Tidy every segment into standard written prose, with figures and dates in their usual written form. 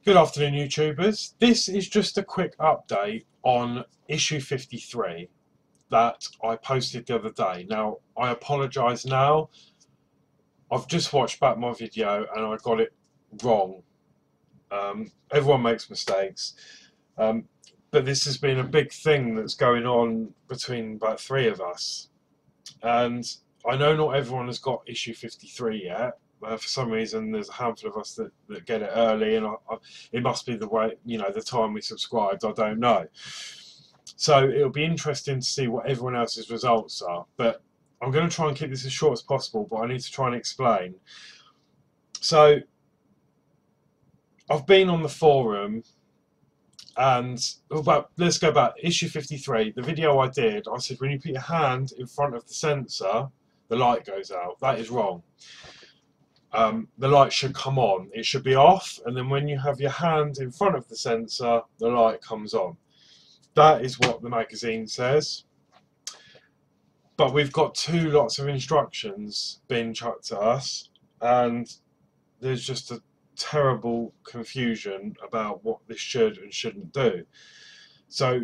Good afternoon, YouTubers. This is just a quick update on issue 53 that I posted the other day. Now, I apologise now. I've just watched back my video and I got it wrong. Everyone makes mistakes. But this has been a big thing that's going on between about three of us. And I know not everyone has got issue 53 yet. For some reason, there's a handful of us that get it early, and it must be the way, the time we subscribed. I don't know. So it'll be interesting to see what everyone else's results are. But I'm going to try and keep this as short as possible, but I need to try and explain. So I've been on the forum, and let's go back. Issue 53, the video I did, I said when you put your hand in front of the sensor, the light goes out. That is wrong. The light should come on. It should be off, and then when you have your hand in front of the sensor, the light comes on. That is what the magazine says. But we've got two lots of instructions being chucked at us, and there's just a terrible confusion about what this should and shouldn't do. So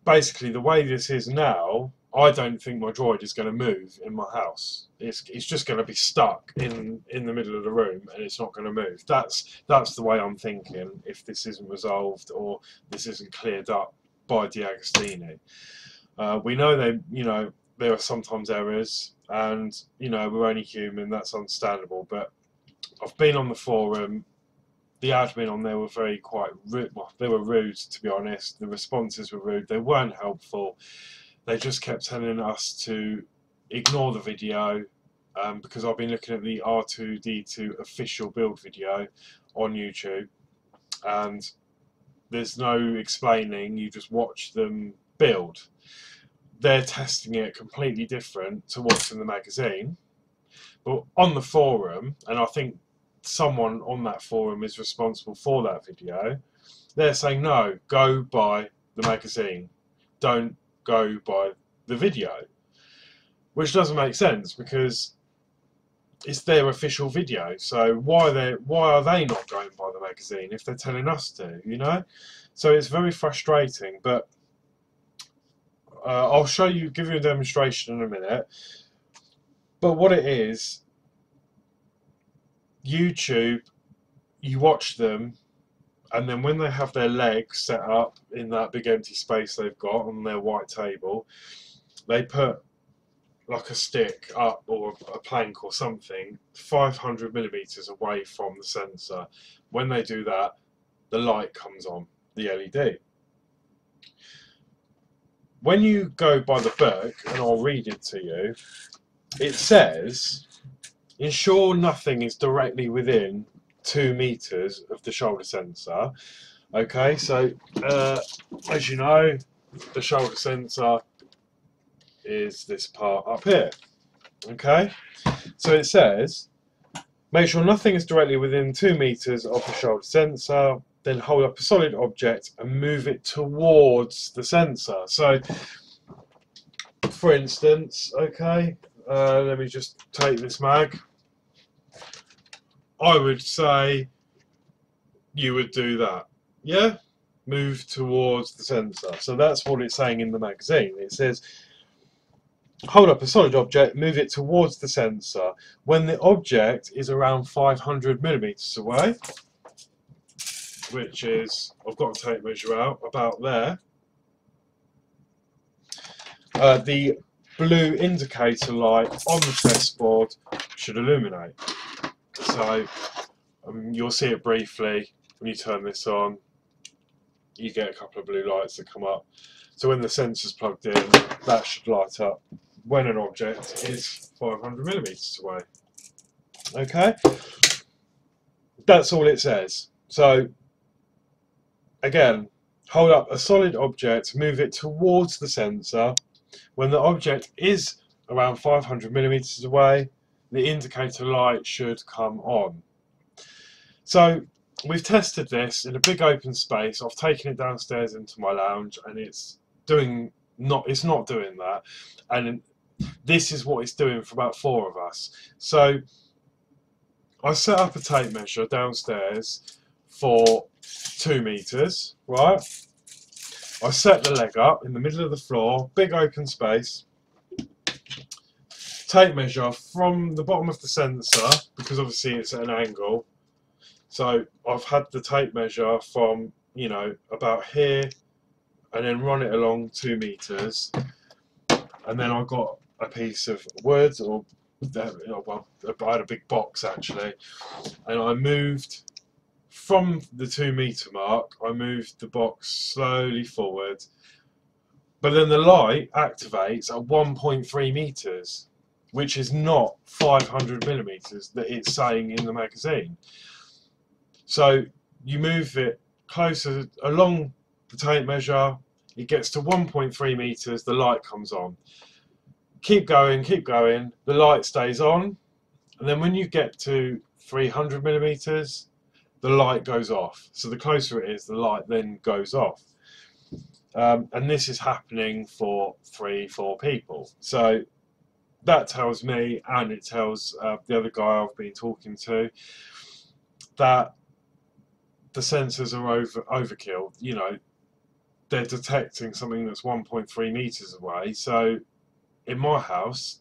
basically, the way this is now, I don't think my droid is going to move in my house. It's just going to be stuck in the middle of the room, and it's not going to move. That's the way I'm thinking. If this isn't resolved or this isn't cleared up by Deagostini, we know there are sometimes errors, and we're only human. That's understandable. But I've been on the forum. The admin on there were quite rude. Well, they were rude, to be honest. The responses were rude. They weren't helpful. They just kept telling us to ignore the video because I've been looking at the R2D2 official build video on YouTube, and there's no explaining, you just watch them build. They're testing it completely different to what's in the magazine. But on the forum, and I think someone on that forum is responsible for that video, they're saying no, go by the magazine, don't go by the video, which doesn't make sense because it's their official video. So why are they not going by the magazine if they're telling us to? So it's very frustrating. But I'll give you a demonstration in a minute. But what it is, YouTube, you watch them, and then when they have their legs set up in that big empty space they've got on their white table, they put like a stick up or a plank or something 500mm away from the sensor. When they do that, the light comes on, the LED. When you go by the book, and I'll read it to you, it says, ensure nothing is directly within 2 meters of the shoulder sensor. Okay, so as you know, the shoulder sensor is this part up here. Okay, so it says make sure nothing is directly within 2 meters of the shoulder sensor, then hold up a solid object and move it towards the sensor. So for instance, okay, let me just take this mag. I would say you would do that. Yeah? Move towards the sensor. So that's what it's saying in the magazine. It says, hold up a solid object, move it towards the sensor. When the object is around 500mm away, which is, I've got a tape measure out, about there, the blue indicator light on the test board should illuminate. So you'll see it briefly when you turn this on. You get a couple of blue lights that come up. So when the sensor's plugged in, that should light up when an object is 500mm away. Okay, that's all it says. So again, hold up a solid object, move it towards the sensor. When the object is around 500mm away, the indicator light should come on. So we've tested this in a big open space. I've taken it downstairs into my lounge, and it's not doing that. And this is what it's doing for about 4 of us. So I set up a tape measure downstairs for 2 meters, right? I set the leg up in the middle of the floor, big open space, tape measure from the bottom of the sensor, because obviously it's at an angle. So I've had the tape measure from, you know, about here, and then run it along 2 meters. And then I got a piece of wood, or well, I had a big box actually, and I moved from the 2 meter mark. I moved the box slowly forward, but then the light activates at 1.3 meters, which is not 500 millimeters that it's saying in the magazine. So you move it closer along the tape measure, it gets to 1.3 meters, the light comes on. Keep going, the light stays on, and then when you get to 300 millimeters, the light goes off. So the closer it is, the light then goes off. And this is happening for 3-4 people. So that tells me, and it tells the other guy I've been talking to, that the sensors are overkill. You know, they're detecting something that's 1.3 meters away. So in my house,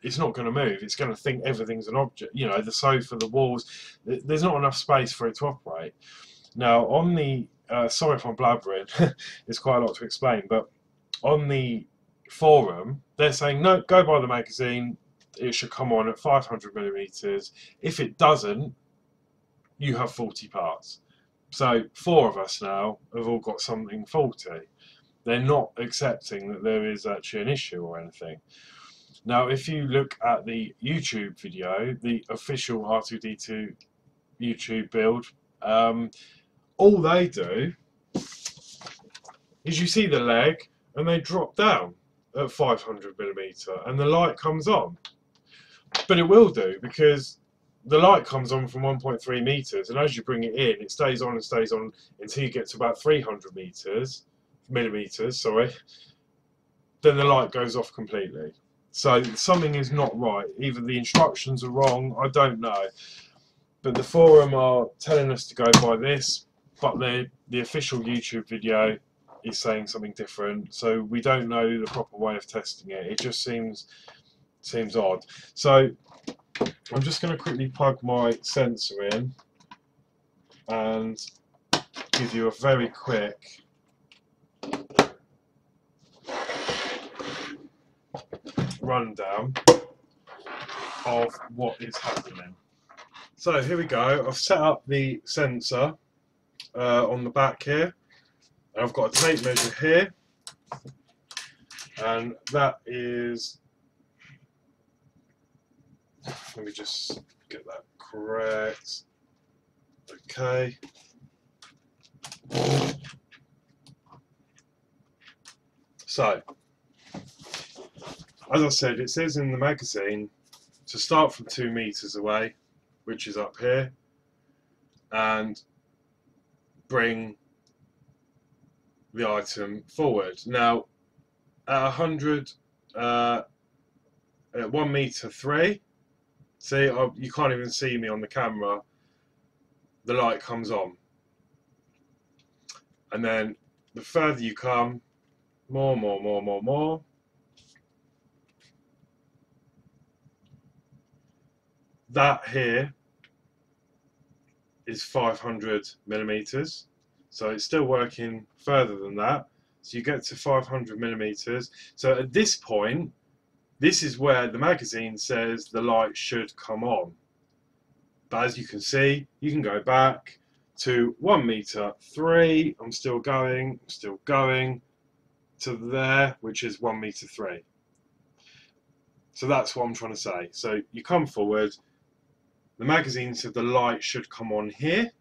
it's not going to move. It's going to think everything's an object. You know, the sofa, the walls. There's not enough space for it to operate. Now, on the sorry if I'm blabbering, there's quite a lot to explain, but on the forum, they're saying, no, go buy the magazine. It should come on at 500 millimeters. If it doesn't, you have 40 parts. So 4 of us now have all got something faulty. They're not accepting that there is actually an issue or anything. Now, if you look at the YouTube video, the official R2D2 YouTube build, all they do is you see the leg and they drop down at 500 millimeter and the light comes on. But it will do, because the light comes on from 1.3 meters, and as you bring it in, it stays on and stays on until you get to about 300 millimeters, sorry. Then the light goes off completely. So something is not right. Either the instructions are wrong, I don't know. But the forum are telling us to go by this, but the official YouTube video is saying something different. So we don't know the proper way of testing it. It just seems odd. So I'm just going to quickly plug my sensor in and give you a very quick rundown of what is happening. So here we go. I've set up the sensor on the back here. I've got a tape measure here, and that is, let me just get that correct. Okay. So, as I said, it says in the magazine to start from 2 meters away, which is up here, and bring the item forward. Now, at 100, at 1 meter 3, see, you can't even see me on the camera, the light comes on. And then the further you come, more. That here is 500 millimeters. So it's still working further than that. So you get to 500 millimeters. So at this point, this is where the magazine says the light should come on. But as you can see, you can go back to 1 meter 3. I'm still going to there, which is 1 meter 3. So that's what I'm trying to say. So you come forward, the magazine said the light should come on here.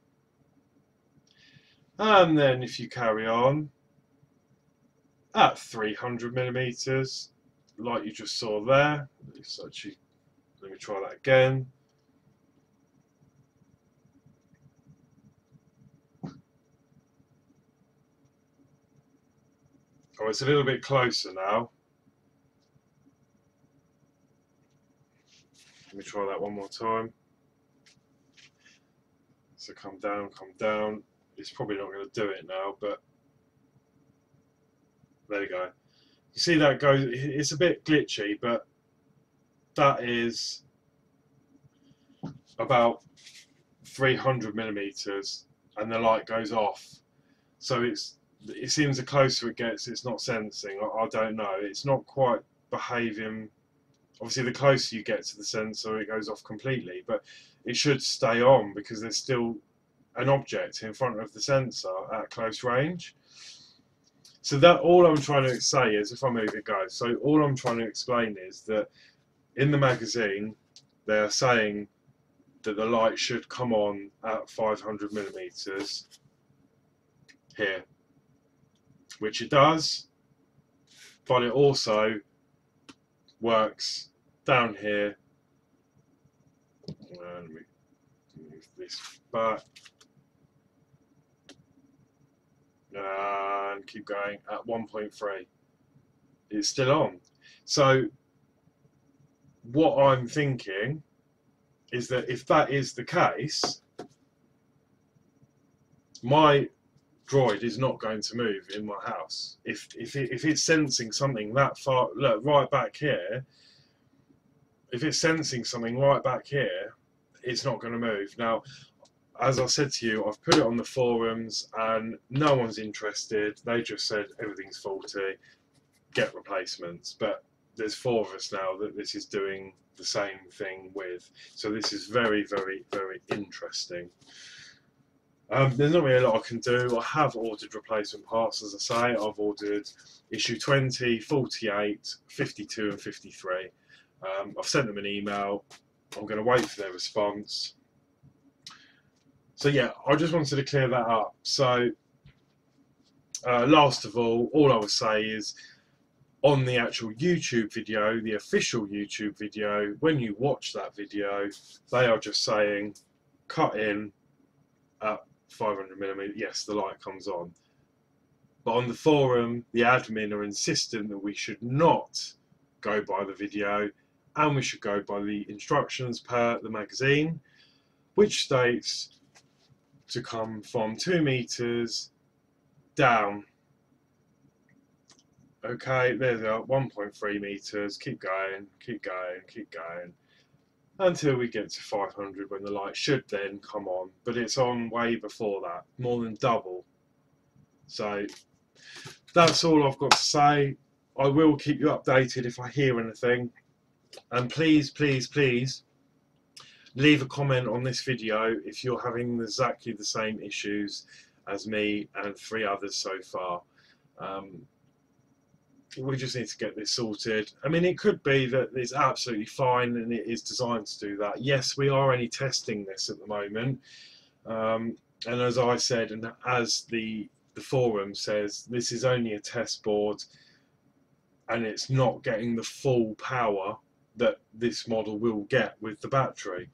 And then if you carry on at 300 millimeters, like you just saw there, let me try that again. Oh, it's a little bit closer now. Let me try that one more time. So come down, come down. It's probably not going to do it now, but there you go. You see that goes, it's a bit glitchy, but that is about 300 millimeters and the light goes off. So it seems the closer it gets, it's not sensing. I don't know. It's not quite behaving. Obviously, the closer you get to the sensor, it goes off completely, but it should stay on because there's still an object in front of the sensor at close range. So that all I'm trying to say is, if I move it goes. So all I'm trying to explain is that in the magazine, they're saying that the light should come on at 500 millimeters here, which it does, but it also works down here. Let me move this back and keep going at 1.3. It's still on. So what I'm thinking is that if that is the case, my droid is not going to move in my house. If it's sensing something that far, look, right back here, if it's sensing something right back here, it's not going to move. Now, as I said to you, I've put it on the forums and no one's interested. They just said everything's faulty, get replacements. But there's 4 of us now that this is doing the same thing with. So this is very, very, very interesting. There's not really a lot I can do. I have ordered replacement parts, as I say. I've ordered issue 20, 48, 52 and 53. I've sent them an email. I'm going to wait for their response. So yeah, I just wanted to clear that up. So last of all I would say is, on the actual YouTube video, the official YouTube video, when you watch that video, they are just saying cut in at 500 millimeters. Yes, the light comes on. But on the forum, the admin are insistent that we should not go by the video and we should go by the instructions per the magazine, which states to come from 2 meters down. Okay, there's our 1.3 meters. Keep going, keep going, keep going until we get to 500, when the light should then come on. But it's on way before that, more than double. So that's all I've got to say. I will keep you updated if I hear anything. And please, please, please leave a comment on this video if you're having exactly the same issues as me and 3 others so far. We just need to get this sorted. I mean, it could be that it's absolutely fine and it is designed to do that. Yes, we are only testing this at the moment. And as I said, and as the forum says, this is only a test board and it's not getting the full power that this model will get with the battery.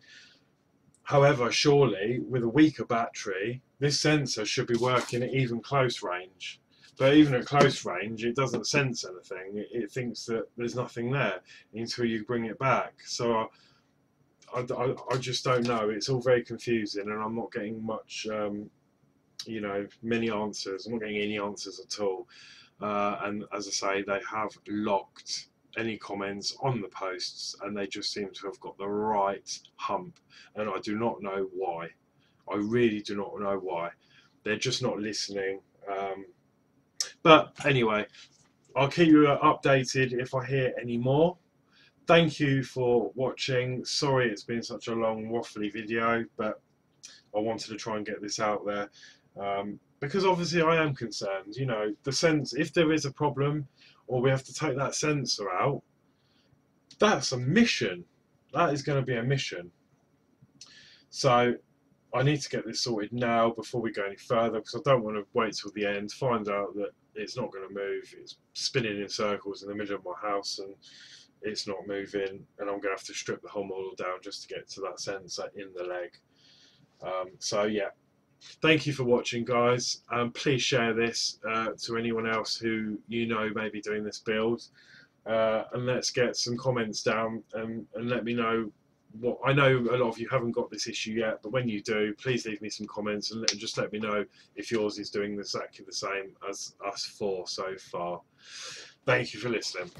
However, surely with a weaker battery, this sensor should be working at even close range. But even at close range, it doesn't sense anything. It thinks that there's nothing there until you bring it back. So I just don't know. It's all very confusing, and I'm not getting much, you know, many answers. I'm not getting any answers at all. And as I say, they have locked any comments on the posts, and they just seem to have got the right hump. And I do not know why. I really do not know why. They're just not listening. But anyway, I'll keep you updated if I hear any more. Thank you for watching. Sorry it's been such a long waffly video, but I wanted to try and get this out there, because obviously I am concerned. You know, the sense, if there is a problem or we have to take that sensor out, that's a mission. That is going to be a mission. So I need to get this sorted now before we go any further, because I don't want to wait till the end, find out that it's not going to move, it's spinning in circles in the middle of my house and it's not moving, and I'm going to have to strip the whole model down just to get to that sensor in the leg. So yeah, thank you for watching, guys. Please share this to anyone else who you know may be doing this build, and let's get some comments down and let me know what I know a lot of you haven't got this issue yet, but when you do, please leave me some comments and just let me know if yours is doing exactly the same as us four so far. Thank you for listening.